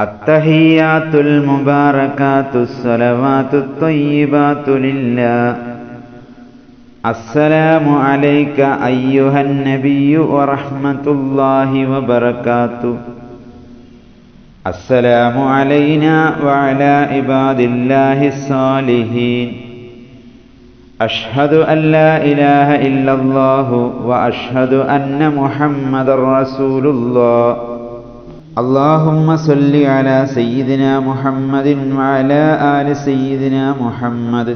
അത്തഹിയ്യാത്തുൽ മുബാറകാത്തുസ് സ്വലവാത്തുത് ത്വയ്യിബാത്തു ലില്ലാഹ്. അസ്സലാമു അലൈക അയ്യുഹൻ നബിയ്യു വറഹ്മത്തുള്ളാഹി വബറകാതുഹു. അസ്സലാമു അലൈനാ വഅലാ ഇബാദില്ലാഹിസ് സാലിഹീൻ. അഷ്ഹദു അൻ ലാ ഇലാഹ ഇല്ലല്ലാഹു വഅഷ്ഹദു അന്ന മുഹമ്മദർ റസൂലുള്ളാഹ്. അല്ലാഹുമ്മ സ്വല്ലി അലാ സയ്യിദിനാ മുഹമ്മദിൻ വഅലാ ആലി സയ്യിദിനാ മുഹമ്മദ്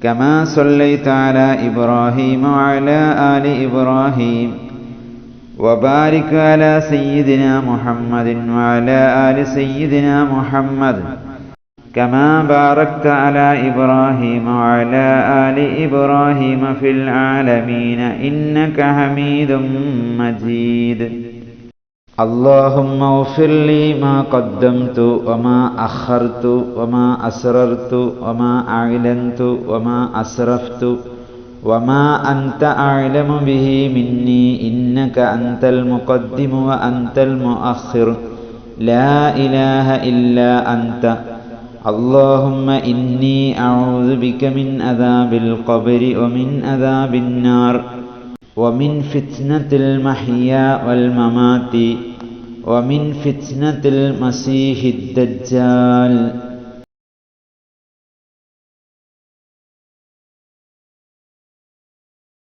കമാ സ്വല്ലൈത അലാ ഇബ്രാഹീമ വഅലാ ആലി ഇബ്രാഹീം വബാരിക് അലാ സയ്യിദിനാ മുഹമ്മദിൻ വഅലാ ആലി സയ്യിദിനാ മുഹമ്മദ് കമാ ബാറക്ത അലാ ഇബ്രാഹീമ വഅലാ ആലി ഇബ്രാഹീമ ഫിൽ ആലമീന ഇന്നക ഹമീദും മജീദ്. اللهم اغفر لي ما قدمت وما أخرت وما أسررت وما أعلنت وما أسرفت وما أنت أعلم به مني إنك أنت المقدم وأنت المؤخر لا إله إلا أنت. اللهم إني أعوذ بك من عذاب القبر ومن عذاب النار ومن فتنة المحيا والممات ومن فتنة المسيح الدجال.